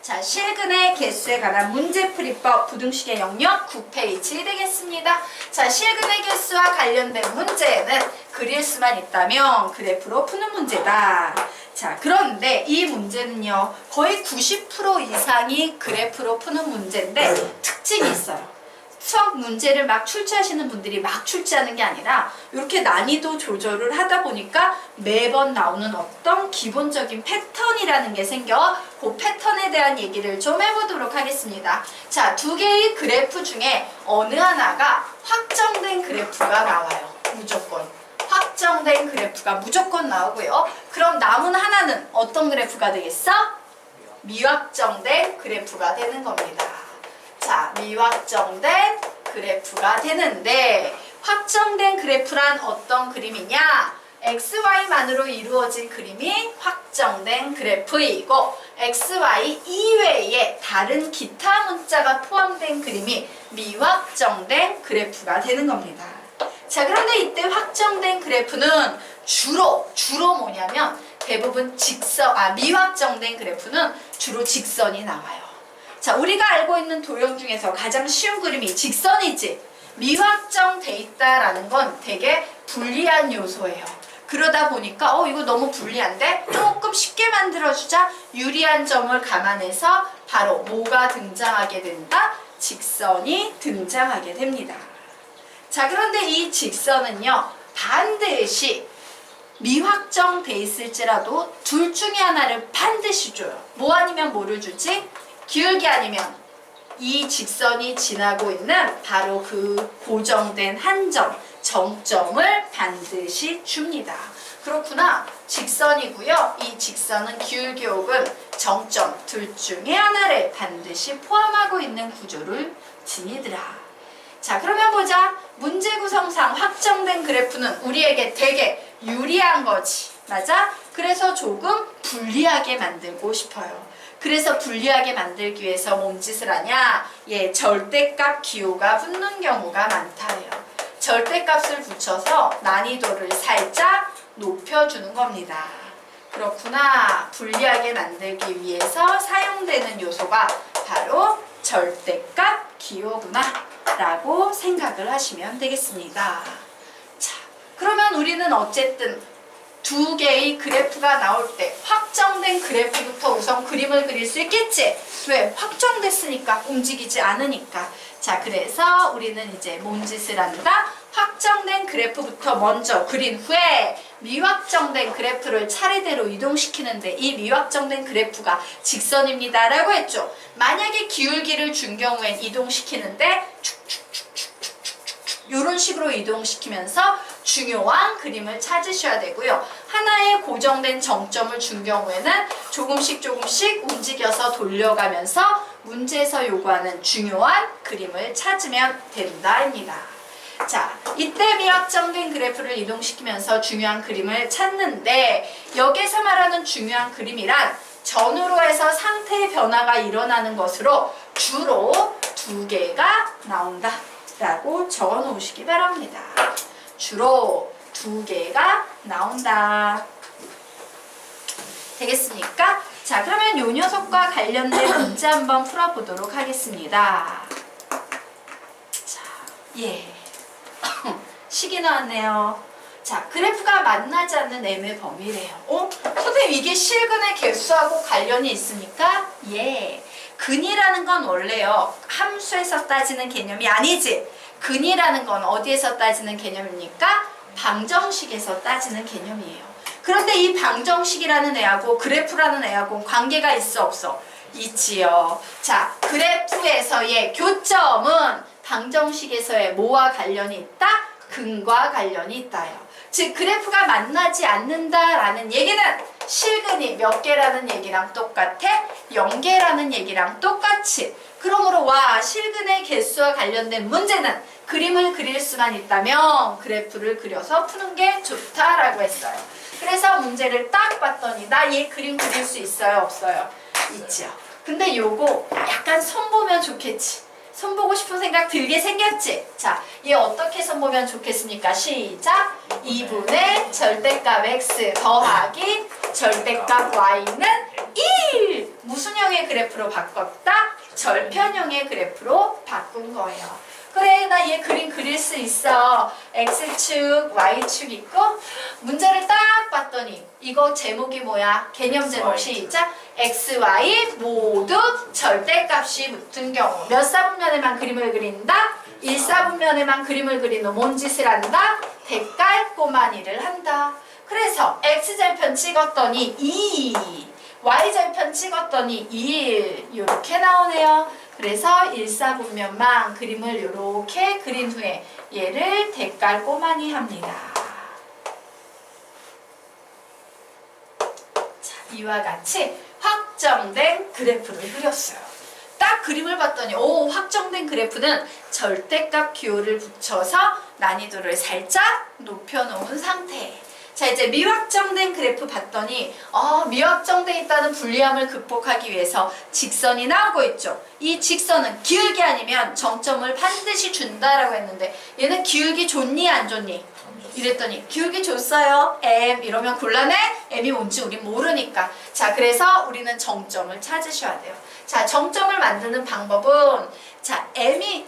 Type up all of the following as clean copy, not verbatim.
자, 실근의 개수에 관한 문제풀이법 부등식의 영역 9페이지 되겠습니다. 자, 실근의 개수와 관련된 문제는 그릴 수만 있다면 그래프로 푸는 문제다. 자, 그런데 이 문제는요, 거의 90% 이상이 그래프로 푸는 문제인데 특징이 있어요. 수학 문제를 막 출제하시는 분들이 막 출제하는 게 아니라 이렇게 난이도 조절을 하다 보니까 매번 나오는 어떤 기본적인 패턴이라는 게 생겨 그 패턴에 대한 얘기를 좀 해보도록 하겠습니다. 자, 두 개의 그래프 중에 어느 하나가 확정된 그래프가 나와요. 무조건. 확정된 그래프가 무조건 나오고요. 그럼 남은 하나는 어떤 그래프가 되겠어? 미확정된 그래프가 되는 겁니다. 자, 미확정된 그래프가 되는데 확정된 그래프란 어떤 그림이냐? XY만으로 이루어진 그림이 확정된 그래프이고 XY 이외에 다른 기타 문자가 포함된 그림이 미확정된 그래프가 되는 겁니다. 자, 그런데 이때 확정된 그래프는 주로 뭐냐면 대부분 미확정된 그래프는 주로 직선이 나와요. 자, 우리가 알고 있는 도형 중에서 가장 쉬운 그림이 직선이지. 미확정돼 있다라는 건 되게 불리한 요소예요. 그러다 보니까 이거 너무 불리한데 조금 쉽게 만들어주자. 유리한 점을 감안해서 바로 뭐가 등장하게 된다? 직선이 등장하게 됩니다. 자, 그런데 이 직선은요, 반드시 미확정돼 있을지라도 둘 중에 하나를 반드시 줘요. 뭐 아니면 뭐를 주지? 기울기 아니면 이 직선이 지나고 있는 바로 그 고정된 한 점, 정점을 반드시 줍니다. 그렇구나. 직선이고요. 이 직선은 기울기 혹은 정점 둘 중에 하나를 반드시 포함하고 있는 구조를 지니더라. 자, 그러면 보자. 문제 구성상 확정된 그래프는 우리에게 되게 유리한 거지. 맞아? 그래서 조금 불리하게 만들고 싶어요. 그래서 불리하게 만들기 위해서 뭔 짓을 하냐? 절대값 기호가 붙는 경우가 많다예요. 절대값을 붙여서 난이도를 살짝 높여주는 겁니다. 그렇구나. 불리하게 만들기 위해서 사용되는 요소가 바로 절대값 기호구나 라고 생각을 하시면 되겠습니다. 자, 그러면 우리는 어쨌든 두 개의 그래프가 나올 때 확정된 그래프부터 우선 그림을 그릴 수 있겠지? 왜? 확정됐으니까, 움직이지 않으니까. 자, 그래서 우리는 이제 뭔 짓을 한다? 확정된 그래프부터 먼저 그린 후에 미확정된 그래프를 차례대로 이동시키는데 이 미확정된 그래프가 직선입니다 라고 했죠. 만약에 기울기를 준 경우엔 이동시키는데 이런 식으로 이동시키면서 중요한 그림을 찾으셔야 되고요. 하나의 고정된 정점을 준 경우에는 조금씩 움직여서 돌려가면서 문제에서 요구하는 중요한 그림을 찾으면 된다입니다. 자, 이때 미확정된 그래프를 이동시키면서 중요한 그림을 찾는데 여기서 말하는 중요한 그림이란 전후로 해서 상태의 변화가 일어나는 것으로 주로 두 개가 나온다 라고 적어 놓으시기 바랍니다. 주로 두 개가 나온다. 되겠습니까? 자, 그러면 요 녀석과 관련된 문제 한번 풀어보도록 하겠습니다. 자, 식이 나왔네요. 자, 그래프가 만나지 않는 M의 범위래요. 선생님 이게 실근의 개수하고 관련이 있습니까? 근이라는 건 원래요, 함수에서 따지는 개념이 아니지. 근이라는 건 어디에서 따지는 개념입니까? 방정식에서 따지는 개념이에요. 그런데 이 방정식이라는 애하고 그래프라는 애하고 관계가 있어 없어? 있지요. 자, 그래프에서의 교점은 방정식에서의 뭐와 관련이 있다? 근과 관련이 있다요. 즉 그래프가 만나지 않는다라는 얘기는 실근이 몇 개라는 얘기랑 똑같아? 0개라는 얘기랑 똑같이. 그러므로 실근의 개수와 관련된 문제는 그림을 그릴 수만 있다면 그래프를 그려서 푸는 게 좋다라고 했어요. 그래서 문제를 딱 봤더니 나 얘 그림 그릴 수 있어요? 없어요? 있죠. 근데 요거 약간 선 보면 좋겠지. 선 보고 싶은 생각 들게 생겼지? 자, 얘 어떻게 선 보면 좋겠습니까? 시작! 2분의 절대값 x 더하기 절대값 y는 1! 무슨 형의 뭐의 그래프로 바꿨다? 절편형의 그래프로 바꾼 거예요. 그래, 나 얘 그림 그릴 수 있어. X축, Y축 있고 문제를 딱 봤더니 이거 제목이 뭐야? 개념 제목 시작. X, Y 모두 절대값이 붙은 경우 몇 사분면에만 그림을 그린다? 1사분면에만 그림을 그린 후 뭔 짓을 한다? 대깔꼬만 일을 한다. 그래서 X절편 찍었더니 2, Y절편 찍었더니 1 이렇게 나오네요. 그래서 1사분면만 그림을 이렇게 그린 후에 얘를 대깔꼬마니 합니다. 자, 이와 같이 확정된 그래프를 그렸어요. 딱 그림을 봤더니 오, 확정된 그래프는 절대값 기호를 붙여서 난이도를 살짝 높여놓은 상태. 자, 이제 미확정된 그래프 봤더니 미확정돼 있다는 불리함을 극복하기 위해서 직선이 나오고 있죠. 이 직선은 기울기 아니면 정점을 반드시 준다라고 했는데 얘는 기울기 좋니 안 좋니? 이랬더니 기울기 줬어요. M 이러면 곤란해? M이 뭔지 우린 모르니까. 자, 그래서 우리는 정점을 찾으셔야 돼요. 자, 정점을 만드는 방법은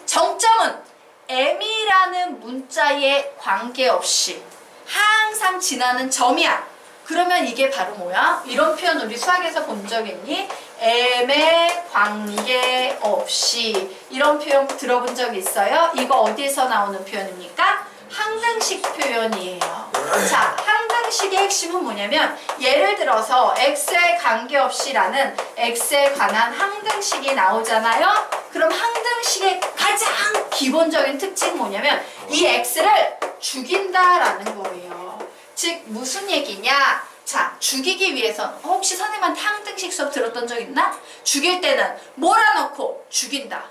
정점은 M이라는 문자에 관계없이 항상 지나는 점이야. 그러면 이게 바로 뭐야? 이런 표현 우리 수학에서 본 적 있니? M에 관계없이 이런 표현 들어본 적 있어요? 이거 어디에서 나오는 표현입니까? 항등식 표현이에요. 자, 항등식의 핵심은 뭐냐면 예를 들어서 x에 관계없이라는 x에 관한 항등식이 나오잖아요. 그럼 항등식의 가장 기본적인 특징은 뭐냐면 이 x를 죽인다라는 거예요. 즉 무슨 얘기냐? 자, 죽이기 위해선 혹시 선생님한테 항등식 수업 들었던 적 있나? 죽일 때는 몰아넣고 죽인다.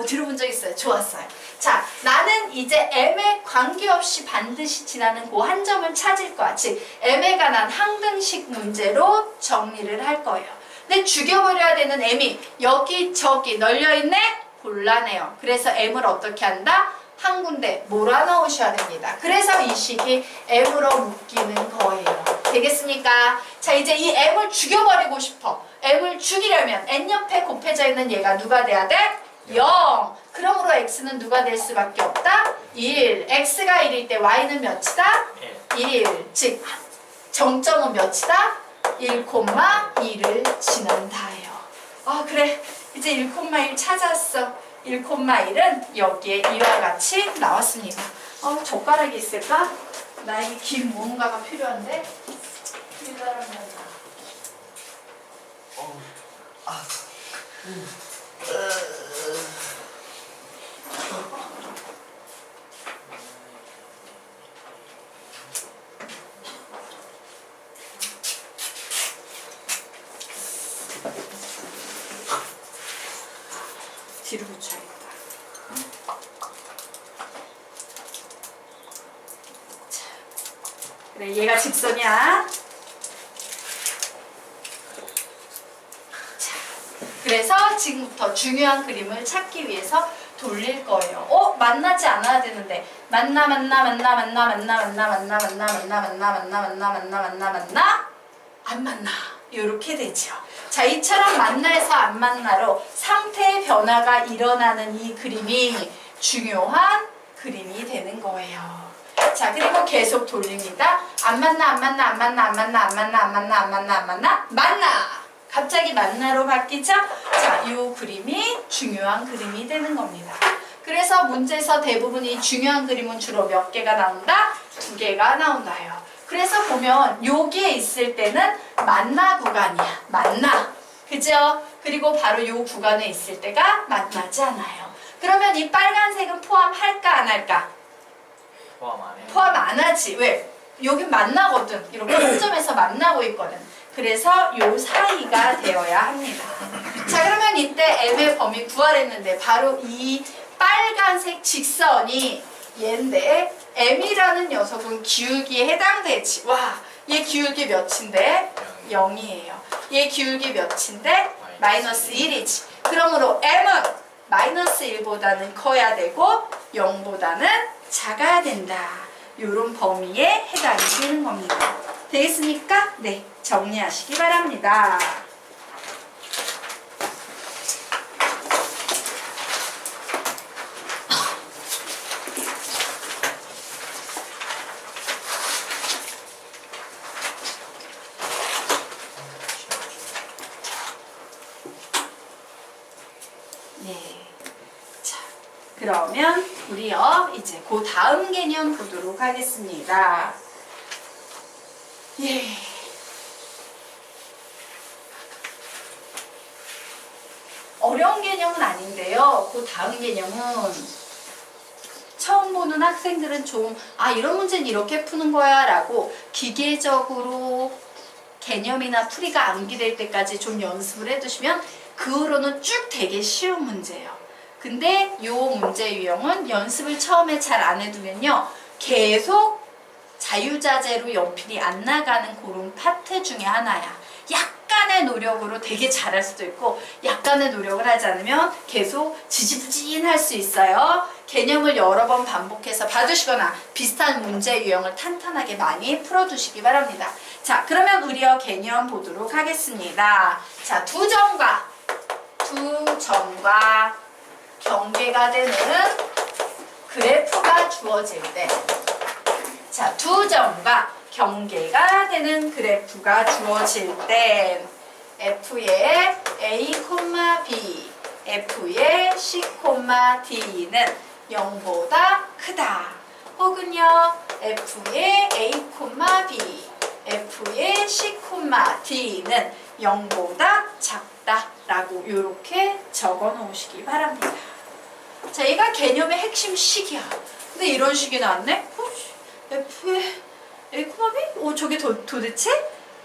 들어본 적 있어요. 좋았어요. 자, 나는 이제 M에 관계없이 반드시 지나는 그 한 점을 찾을 거야. 즉 M에 관한 항등식 문제로 정리를 할 거예요. 근데 죽여버려야 되는 M이 여기저기 널려있네? 곤란해요. 그래서 M을 어떻게 한다? 한 군데 몰아넣으셔야 됩니다. 그래서 이 식이 M으로 묶이는 거예요. 되겠습니까? 자, 이제 이 M을 죽여버리고 싶어. M을 죽이려면 N 옆에 곱해져 있는 얘가 누가 돼야 돼? 0. 그러므로 x는 누가 될 수밖에 없다? 1. x가 1일 때 y는 몇이다? 1. 즉 정점은 몇이다? 1,2를 지난다예요. 그래. 이제 1,1 찾았어. 1,1은 여기에 이와 같이 나왔습니다. 젓가락이 있을까? 나에게 긴 무언가가 필요한데. 필요하면 뒤로 붙여야겠다. 자, 그래, 얘가 직선이야. 자, 그래서 지금부터 중요한 그림을 찾기 위해서 돌릴 거예요. 만나지 않아야 되는데 만나 안 만나 이렇게 되죠. 자, 이처럼 만나에서 안 만나로 상태의 변화가 일어나는 이 그림이 중요한 그림이 되는 거예요. 자, 그리고 계속 돌립니다. 안 만나 갑자기 만나로 바뀌죠? 자, 이 그림이 중요한 그림이 되는 겁니다. 그래서 문제에서 대부분 이 중요한 그림은 주로 몇 개가 나온다? 2개가 나온다요. 그래서 보면 여기에 있을 때는 만나 구간이야. 만나. 그죠? 그리고 바로 이 구간에 있을 때가 만나지 않아요. 그러면 이 빨간색은 포함할까 안 할까? 포함 안 해요. 포함 안 하지. 왜? 여긴 만나거든. 이렇게 한 점에서 만나고 있거든. 그래서 요 사이가 되어야 합니다. 자, 그러면 이때 M의 범위 구하랬는데 바로 이 빨간색 직선이 얘인데 M이라는 녀석은 기울기에 해당되지. 와, 얘 기울기 몇인데? 0이에요. 얘 기울기 몇인데? 마이너스 1이지. 그러므로 M은 마이너스 1보다는 커야 되고 0보다는 작아야 된다. 요런 범위에 해당이 되는 겁니다. 되겠습니까? 네, 정리하시기 바랍니다. 네. 자, 그러면 우리요 이제 그 다음 개념 보도록 하겠습니다. 예. 어려운 개념은 아닌데요. 그 다음 개념은 처음 보는 학생들은 좀 이런 문제는 이렇게 푸는 거야 라고 기계적으로 개념이나 풀이가 암기될 때까지 좀 연습을 해두시면 그 후로는 쭉 되게 쉬운 문제예요. 근데 이 문제 유형은 연습을 처음에 잘 안 해두면요 계속 자유자재로 연필이 안 나가는 그런 파트 중에 하나야. 약간의 노력으로 되게 잘할 수도 있고 약간의 노력을 하지 않으면 계속 지지부진할 수 있어요. 개념을 여러 번 반복해서 봐두시거나 비슷한 문제 유형을 탄탄하게 많이 풀어두시기 바랍니다. 자, 그러면 우리요 개념 보도록 하겠습니다. 자, 두 점과 경계가 되는 그래프가 주어질 때, 자, 두 점과 경계가 되는 그래프가 주어질 땐 f의 a, b, f의 c, d는 0보다 크다. 혹은요 f의 a, b, f의 c, d는 0보다 작다 라고 이렇게 적어 놓으시기 바랍니다. 자, 얘가 개념의 핵심 식이야. 근데 이런 식이 나왔네? f의 a, b? 저게 도대체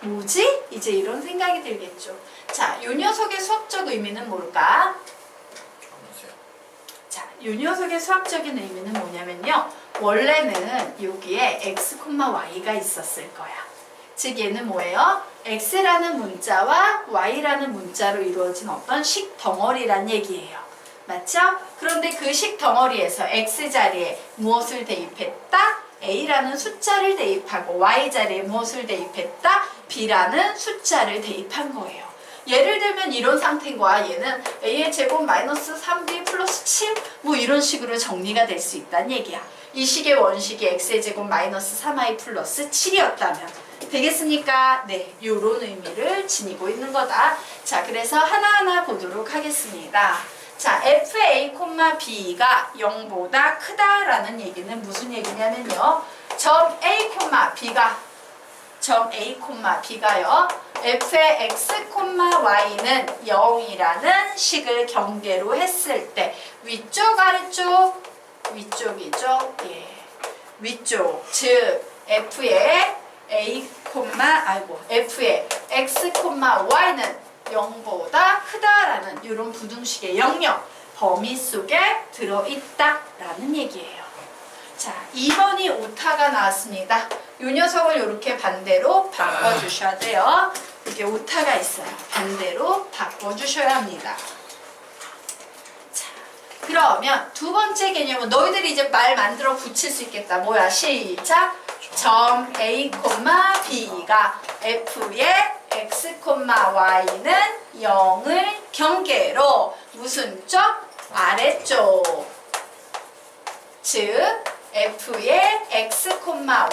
뭐지? 이제 이런 생각이 들겠죠. 자, 이 녀석의 수학적 의미는 뭘까? 자, 이 녀석의 수학적인 의미는 뭐냐면요. 원래는 여기에 x, y가 있었을 거야. 즉 얘는 뭐예요? x라는 문자와 y라는 문자로 이루어진 어떤 식 덩어리란 얘기예요. 맞죠? 그런데 그 식 덩어리에서 x 자리에 무엇을 대입했다? a라는 숫자를 대입하고 y 자리에 무엇을 대입했다? b라는 숫자를 대입한 거예요. 예를 들면 이런 상태인 거야. 얘는 a의 제곱 마이너스 3b 플러스 7 뭐 이런 식으로 정리가 될 수 있다는 얘기야. 이 식의 원식이 x의 제곱 마이너스 3i 플러스 7이었다면 되겠습니까? 네, 이런 의미를 지니고 있는 거다. 자, 그래서 하나하나 보도록 하겠습니다. 자, fa, b가 0보다 크다라는 얘기는 무슨 얘기냐면요. 점 a, b가요. f의 x, y는 0이라는 식을 경계로 했을 때 위쪽, 아래쪽? 위쪽이죠. 예. 위쪽. 즉 f의 f의 x, y는 0보다 크다라는 이런 부등식의 영역 범위 속에 들어있다라는 얘기예요. 자, 2번이 오타가 나왔습니다. 이 녀석을 이렇게 반대로 바꿔주셔야 돼요. 이게 오타가 있어요. 반대로 바꿔주셔야 합니다. 자, 그러면 두 번째 개념은 너희들이 이제 말 만들어 붙일 수 있겠다. 뭐야? 시작! 점 a, b가 f의 x, y는 0을 경계로 무슨 쪽? 아래쪽. 즉 f의 x,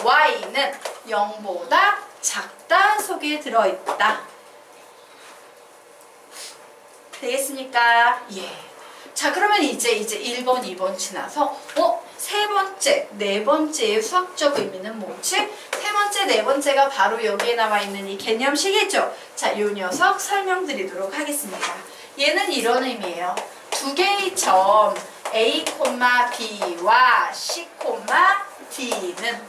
y는 0보다 작다 속에 들어있다. 되겠습니까? 예. 자, 그러면 이제 1번, 2번 지나서 세 번째, 네 번째의 수학적 의미는 뭐지? 세 번째, 네 번째가 바로 여기에 나와 있는 이 개념식이죠. 자, 이 녀석 설명드리도록 하겠습니다. 얘는 이런 의미예요. 두 개의 점 a, b와 c, d는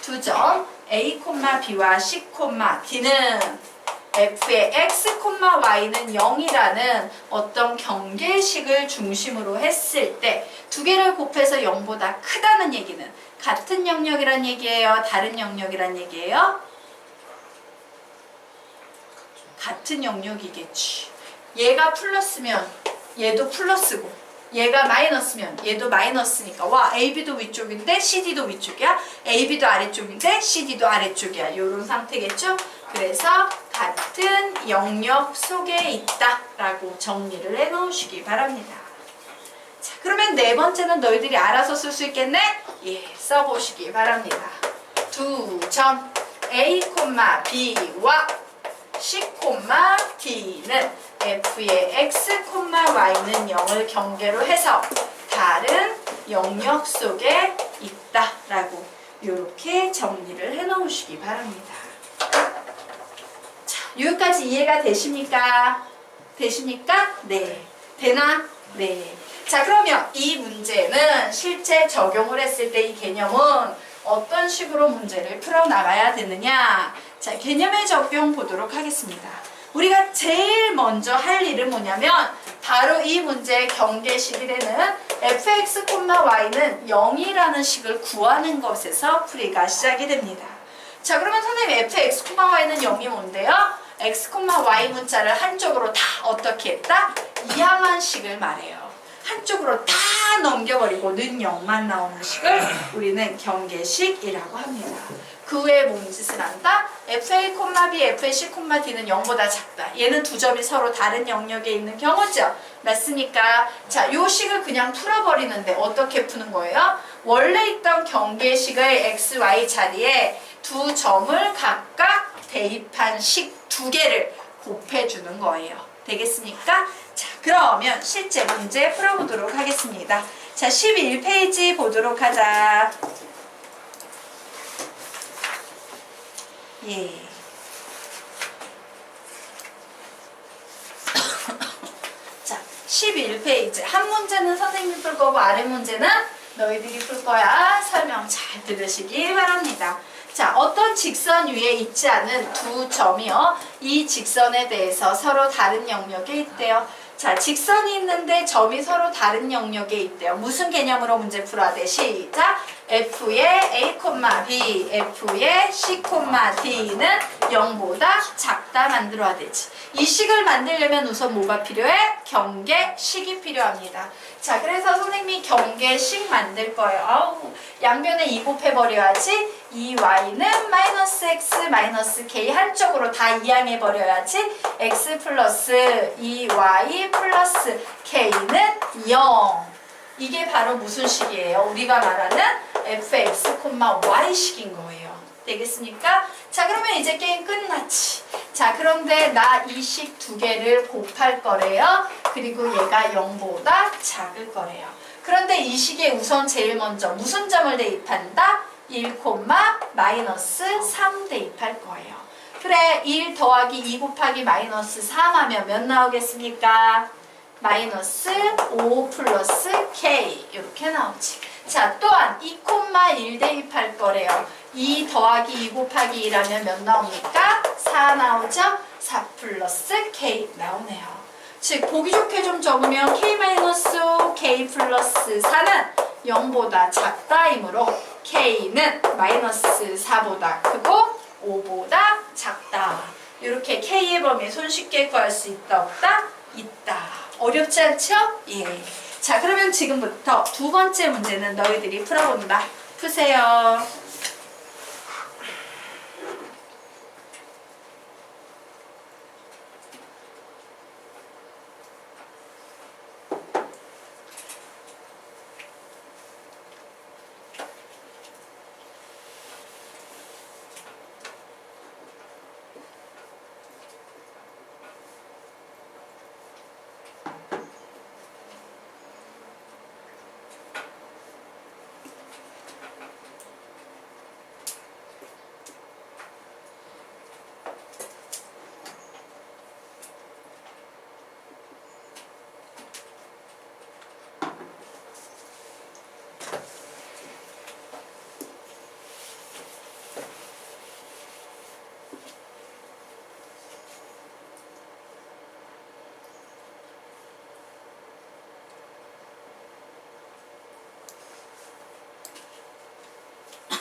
두 점 a, b와 c, d는 f의 x, y는 0이라는 어떤 경계식을 중심으로 했을 때 두 개를 곱해서 0보다 크다는 얘기는 같은 영역이란 얘기예요? 다른 영역이란 얘기예요? 같은 영역이겠지. 얘가 플러스면 얘도 플러스고 얘가 마이너스면 얘도 마이너스니까 와 AB도 위쪽인데 CD도 위쪽이야. AB도 아래쪽인데 CD도 아래쪽이야. 이런 상태겠죠? 그래서 같은 영역 속에 있다라고 정리를 해놓으시기 바랍니다. 자, 그러면 네 번째는 너희들이 알아서 쓸 수 있겠네? 예, 써보시기 바랍니다. 두 점 A, B와 C, D는 f의 x, y는 0을 경계로 해서 다른 영역 속에 있다라고 이렇게 정리를 해놓으시기 바랍니다. 자, 여기까지 이해가 되십니까? 되십니까? 네. 되나? 네. 자, 그러면 이 문제는 실제 적용을 했을 때 이 개념은 어떤 식으로 문제를 풀어나가야 되느냐? 자, 개념의 적용 보도록 하겠습니다. 우리가 제일 먼저 할 일은 뭐냐면 바로 이 문제의 경계식이 되는 fx, y는 0이라는 식을 구하는 것에서 풀이가 시작이 됩니다. 자, 그러면 선생님 fx, y는 0이 뭔데요? x, y 문자를 한쪽으로 다 어떻게 했다? 이항한 식을 말해요. 한쪽으로 다 넘겨버리고 는 0만 나오는 식을 우리는 경계식이라고 합니다. 그 외에 뭔 짓을 한다? fa, b, fc, d는 0보다 작다. 얘는 두 점이 서로 다른 영역에 있는 경우죠. 맞습니까? 자, 요 식을 그냥 풀어버리는데 어떻게 푸는 거예요? 원래 있던 경계식의 x, y 자리에 두 점을 각각 대입한 식 두 개를 곱해주는 거예요. 되겠습니까? 자, 그러면 실제 문제 풀어보도록 하겠습니다. 자, 11페이지 보도록 하자. 예. 자, 11페이지. 한 문제는 선생님이 풀 거고 아래 문제는 너희들이 풀 거야. 설명 잘 들으시기 바랍니다. 자, 어떤 직선 위에 있지 않은 두 점이요. 이 직선에 대해서 서로 다른 영역에 있대요. 자, 직선이 있는데 점이 서로 다른 영역에 있대요. 무슨 개념으로 문제 풀어야 돼? 시작! f의 a, b, f의 c, d는 0보다 작다 만들어야 되지. 이 식을 만들려면 우선 뭐가 필요해? 경계식이 필요합니다. 자, 그래서 선생님이 경계식 만들 거예요. 아우, 양변에 2 곱해버려야지. 2y는 마이너스 x 마이너스 k 한쪽으로 다 이항해버려야지. x 플러스 2y 플러스 k는 0. 이게 바로 무슨 식이에요? 우리가 말하는 fx, y식인 거예요. 되겠습니까? 자, 그러면 이제 게임 끝났지. 자, 그런데 나 이 식 두 개를 곱할 거래요. 그리고 얘가 0보다 작을 거래요. 그런데 이 식에 우선 제일 먼저 무슨 점을 대입한다? 1, 마이너스 3 대입할 거예요. 그래, 1 더하기 2 곱하기 마이너스 3 하면 몇 나오겠습니까? 마이너스 5 플러스 k 이렇게 나오지. 자, 또한 2,1 대입할 거래요. 2 더하기 2 곱하기 1하면 몇 나옵니까? 4 나오죠? 4 플러스 k 나오네요. 즉, 보기 좋게 좀 적으면 k 마이너스 k 플러스 4는 0보다 작다이므로 k는 마이너스 4보다 크고 5보다 작다. 이렇게 k의 범위 손쉽게 구할 수 있다 없다? 있다. 어렵지 않죠? 예. 자, 그러면 지금부터 두 번째 문제는 너희들이 풀어본다. 푸세요.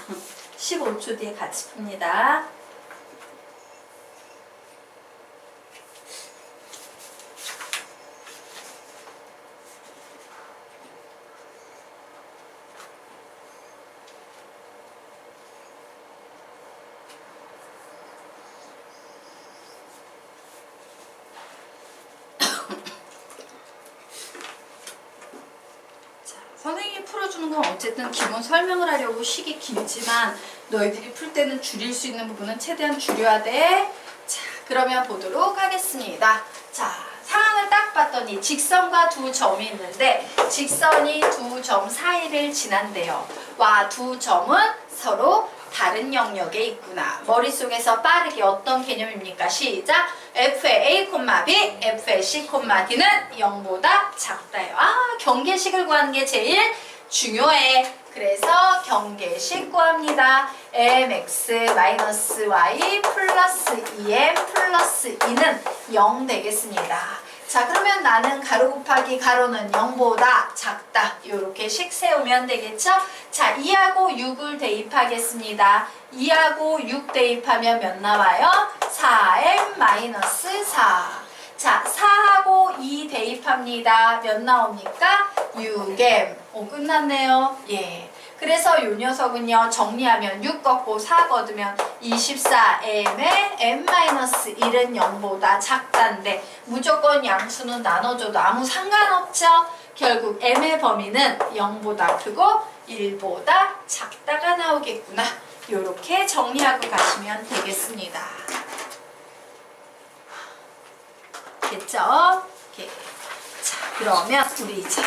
음, 15초 뒤에 같이 풉니다. 선생님이 풀어주는 건 어쨌든 기본 설명을 하려고 식이 길지만 너희들이 풀 때는 줄일 수 있는 부분은 최대한 줄여야 돼. 자, 그러면 보도록 하겠습니다. 자, 직선이 직선과 두 점이 있는데 직선이 두 점 사이를 지난대요. 와, 두 점은 서로 다른 영역에 있구나. 머릿속에서 빠르게 어떤 개념입니까? 시작! f의 a, b, f의 c, d는 0보다 작다요. 아, 경계식을 구하는 게 제일 중요해. 그래서 경계식 구합니다. mx-y 플러스 2m 플러스 2는 0 되겠습니다. 자, 그러면 나는 가로 곱하기 가로는 0보다 작다. 이렇게 식 세우면 되겠죠? 자, 2하고 6을 대입하겠습니다. 2하고 6 대입하면 몇 나와요? 4m-4. 자, 4하고 2 대입합니다. 몇 나옵니까? 6m. 오, 끝났네요. 예. 그래서 요 녀석은요, 정리하면 6 걷고 4 걷으면 24m에 m-1은 0보다 작다인데 무조건 양수는 나눠줘도 아무 상관없죠? 결국 m의 범위는 0보다 크고 1보다 작다가 나오겠구나. 요렇게 정리하고 가시면 되겠습니다. 됐죠? 오케이. 자, 그러면 우리 이제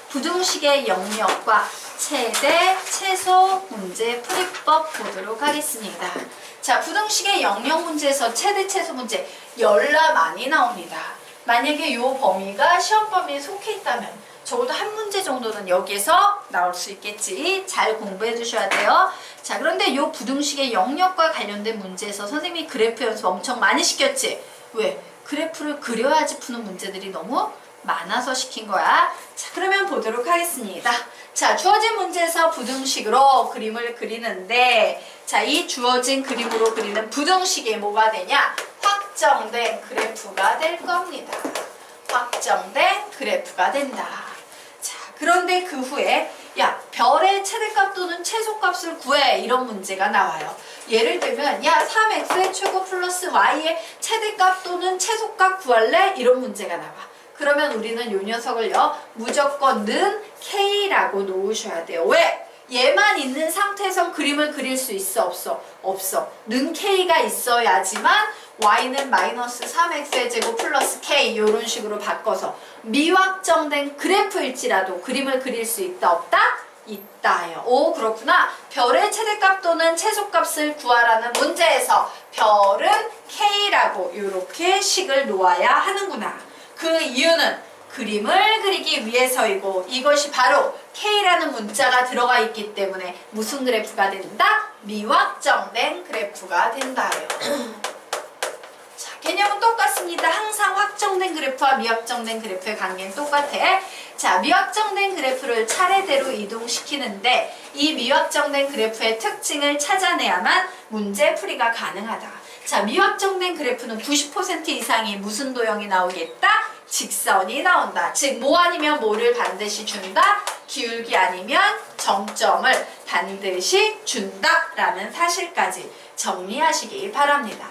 부등식의 영역과 최대, 최소 문제 풀이법 보도록 하겠습니다. 자, 부등식의 영역 문제에서 최대, 최소 문제 열나 많이 나옵니다. 만약에 이 범위가 시험 범위에 속해 있다면 적어도 한 문제 정도는 여기에서 나올 수 있겠지. 잘 공부해 주셔야 돼요. 자, 그런데 이 부등식의 영역과 관련된 문제에서 선생님이 그래프 연습 엄청 많이 시켰지? 왜? 그래프를 그려야지 푸는 문제들이 너무 많아서 시킨 거야. 자, 그러면 보도록 하겠습니다. 자, 주어진 문제에서 부등식으로 그림을 그리는데, 자, 이 주어진 그림으로 그리는 부등식이 뭐가 되냐? 확정된 그래프가 될 겁니다. 확정된 그래프가 된다. 자, 그런데 그 후에 야, 별의 최대값 또는 최소값을 구해, 이런 문제가 나와요. 예를 들면 야, 3x의 최고 플러스 y의 최대값 또는 최소값 구할래? 이런 문제가 나와. 그러면 우리는 요 녀석을요, 무조건 는 k라고 놓으셔야 돼요. 왜? 얘만 있는 상태에선 그림을 그릴 수 있어? 없어? 없어. 는 k가 있어야지만 y는 마이너스 3x의 제곱 플러스 k 이런 식으로 바꿔서 미확정된 그래프일지라도 그림을 그릴 수 있다? 없다? 있다요. 오, 그렇구나. 별의 최대값 또는 최소값을 구하라는 문제에서 별은 k라고 이렇게 식을 놓아야 하는구나. 그 이유는 그림을 그리기 위해서이고 이것이 바로 K라는 문자가 들어가 있기 때문에 무슨 그래프가 된다? 미확정된 그래프가 된다요. 자, 개념은 똑같습니다. 항상 확정된 그래프와 미확정된 그래프의 관계는 똑같아. 자, 미확정된 그래프를 차례대로 이동시키는데 이 미확정된 그래프의 특징을 찾아내야만 문제 풀이가 가능하다. 자, 미확정된 그래프는 90% 이상이 무슨 도형이 나오겠다? 직선이 나온다. 즉, 뭐 아니면 뭐를 반드시 준다? 기울기 아니면 정점을 반드시 준다라는 사실까지 정리하시기 바랍니다.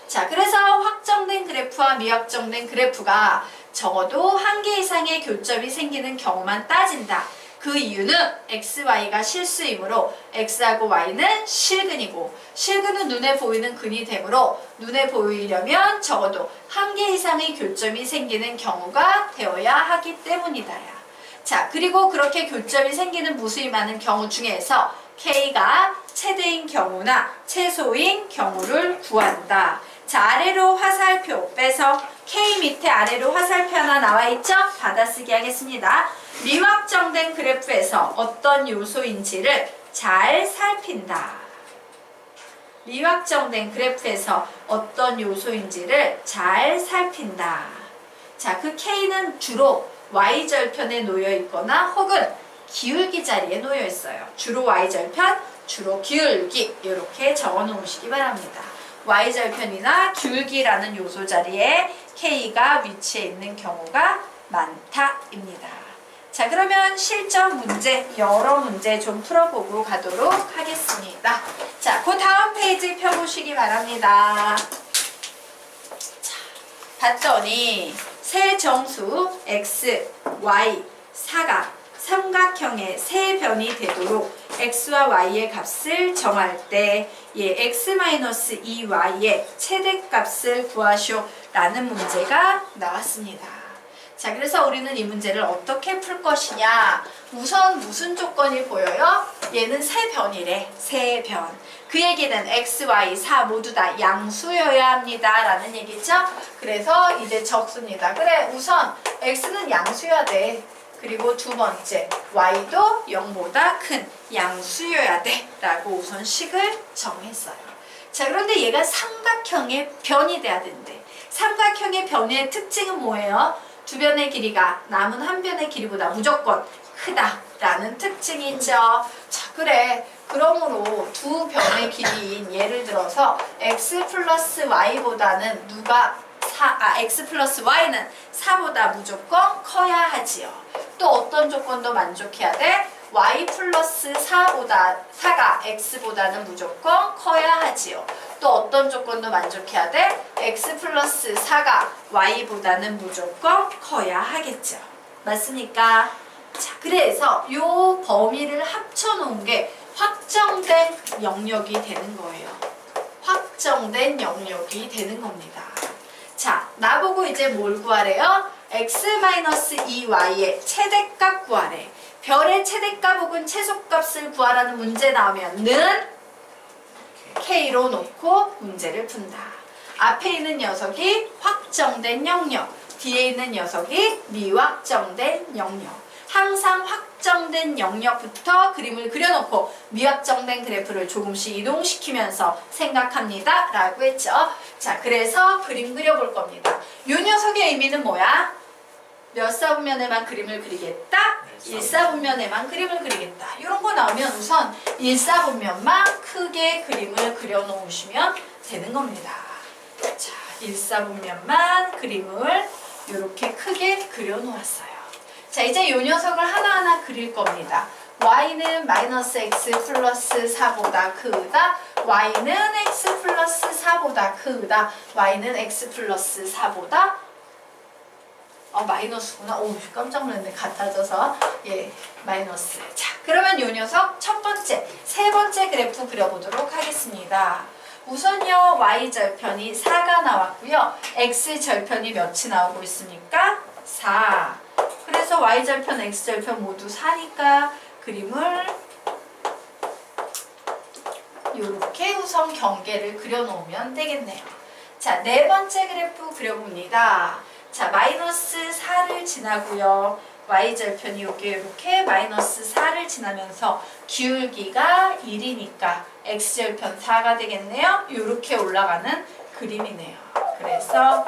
자, 그래서 확정된 그래프와 미확정된 그래프가 적어도 한 개 이상의 교점이 생기는 경우만 따진다. 그 이유는 x, y가 실수이므로 x하고 y는 실근이고 실근은 눈에 보이는 근이 되므로 눈에 보이려면 적어도 한 개 이상의 교점이 생기는 경우가 되어야 하기 때문이다야. 자, 그리고 그렇게 교점이 생기는 무수히 많은 경우 중에서 k가 최대인 경우나 최소인 경우를 구한다. 자, 아래로 화살표 빼서 K 밑에 아래로 화살표 하나 나와 있죠? 받아쓰기 하겠습니다. 미확정된 그래프에서 어떤 요소인지를 잘 살핀다. 미확정된 그래프에서 어떤 요소인지를 잘 살핀다. 자, 그 K는 주로 Y절편에 놓여 있거나 혹은 기울기 자리에 놓여 있어요. 주로 Y절편, 주로 기울기 이렇게 적어 놓으시기 바랍니다. Y절편이나 기울기라는 요소 자리에 K가 위치해 있는 경우가 많다입니다. 자, 그러면 실전 문제, 여러 문제 좀 풀어보고 가도록 하겠습니다. 자, 그 다음 페이지 펴보시기 바랍니다. 자, 봤더니 세 정수 x, y, 사각, 삼각형의 세 변이 되도록 x와 y의 값을 정할 때 x-2y의 최대값을 구하시오 라는 문제가 나왔습니다. 자, 그래서 우리는 이 문제를 어떻게 풀 것이냐. 우선 무슨 조건이 보여요? 얘는 세 변이래. 세 변. 그 얘기는 x, y, 4 모두 다 양수여야 합니다 라는 얘기죠. 그래서 이제 적습니다. 그래, 우선 x는 양수여야 돼. 그리고 두 번째, y도 0보다 큰 양수여야 돼 라고 우선 식을 정했어요. 자, 그런데 얘가 삼각형의 변이 돼야 된대. 삼각형의 변의 특징은 뭐예요? 두 변의 길이가 남은 한 변의 길이보다 무조건 크다라는 특징이 있죠. 자, 그래. 그러므로 두 변의 길이인 예를 들어서 x 플러스 y보다는 x 플러스 y는 4보다 무조건 커야 하지요. 또 어떤 조건도 만족해야 돼? y 플러스 4가 x보다는 무조건 커야 하지요. 또 어떤 조건도 만족해야 돼? x 플러스 4가 y보다는 무조건 커야 하겠죠. 맞습니까? 자, 그래서 이 범위를 합쳐놓은 게 확정된 영역이 되는 거예요. 확정된 영역이 되는 겁니다. 자, 나보고 이제 뭘 구하래요? x-2y의 최대값 구하래. 별의 최대값 혹은 최소값을 구하라는 문제 나오면은 K로 놓고 문제를 푼다. 앞에 있는 녀석이 확정된 영역, 뒤에 있는 녀석이 미확정된 영역. 항상 확정된 영역부터 그림을 그려놓고 미확정된 그래프를 조금씩 이동시키면서 생각합니다 라고 했죠. 자, 그래서 그림 그려볼 겁니다. 이 녀석의 의미는 뭐야? 몇 사분면에만 그림을 그리겠다? 1사분면에만 그림을 그리겠다. 이런 거 나오면 우선 1사분면만 크게 그림을 그려놓으시면 되는 겁니다. 자, 1사분면만 그림을 이렇게 크게 그려놓았어요. 자, 이제 이 녀석을 하나하나 그릴 겁니다. y는 마이너스 x 플러스 4보다 크다. y는 x 플러스 4보다 크다. y는 x 플러스 4보다 마이너스구나. 오, 깜짝 놀랐네. 같아져서. 예, 마이너스. 자, 그러면 이 녀석 첫 번째, 세 번째 그래프 그려보도록 하겠습니다. 우선요, y절편이 4가 나왔고요. x절편이 몇이 나오고 있습니까? 4. 그래서 y절편, x절편 모두 4니까 그림을 이렇게 우선 경계를 그려놓으면 되겠네요. 자, 네 번째 그래프 그려봅니다. 자, 마이너스 4를 지나고요. y절편이 이렇게 마이너스 4를 지나면서 기울기가 1이니까 x절편 4가 되겠네요. 이렇게 올라가는 그림이네요. 그래서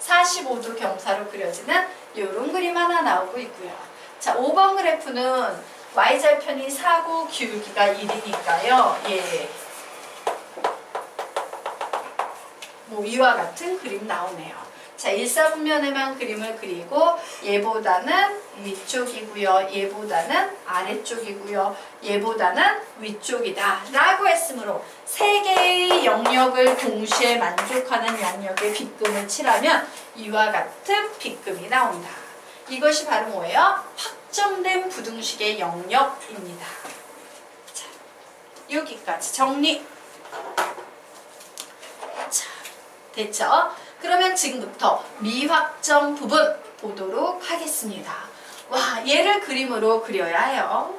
45도 경사로 그려지는 이런 그림 하나 나오고 있고요. 자, 5번 그래프는 y절편이 4고 기울기가 1이니까요. 예. 뭐 이와 같은 그림 나오네요. 자, 1사분면에만 그림을 그리고 얘보다는 위쪽이고요. 얘보다는 아래쪽이고요. 얘보다는 위쪽이다 라고 했으므로 세 개의 영역을 동시에 만족하는 영역에 빗금을 칠하면 이와 같은 빗금이 나온다. 이것이 바로 뭐예요? 확정된 부등식의 영역입니다. 자, 여기까지 정리. 자, 됐죠? 그러면 지금부터 미확정 부분 보도록 하겠습니다. 와, 얘를 그림으로 그려야 해요.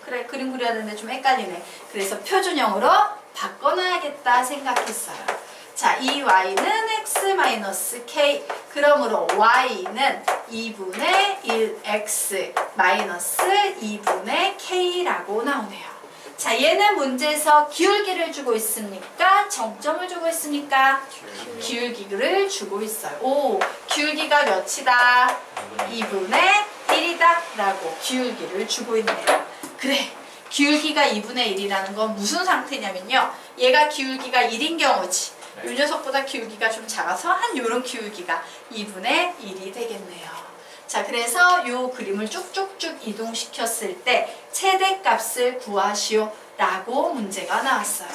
그래, 그림 그려야 되는데 좀 헷갈리네. 그래서 표준형으로 바꿔놔야겠다 생각했어요. 자, 이 y는 x-k. 그러므로 y는 2분의 1x 마이너스 2분의 k라고 나오네요. 자, 얘는 문제에서 기울기를 주고 있습니까? 정점을 주고 있습니까? 기울기를 주고 있어요. 오, 기울기가 몇이다? 2분의 1이다 라고 기울기를 주고 있네요. 그래, 기울기가 2분의 1이라는 건 무슨 상태냐면요, 얘가 기울기가 1인 경우지, 이 녀석보다 기울기가 좀 작아서 한 요런 기울기가 2분의 1이 되겠네요. 자, 그래서 이 그림을 쭉쭉쭉 이동시켰을 때 최대값을 구하시오 라고 문제가 나왔어요.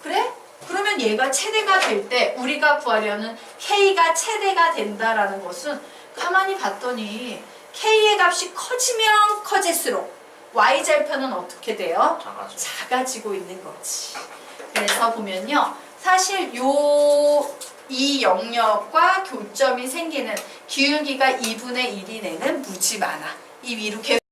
그래? 그러면 얘가 최대가 될 때 우리가 구하려는 K가 최대가 된다라는 것은 가만히 봤더니 K의 값이 커지면 커질수록 y절편은 어떻게 돼요? 작아져. 작아지고 있는 거지. 그래서 보면요. 사실 이 영역과 교점이 생기는 기울기가 2분의 1인 애는 무지 많아. 이 위로 계속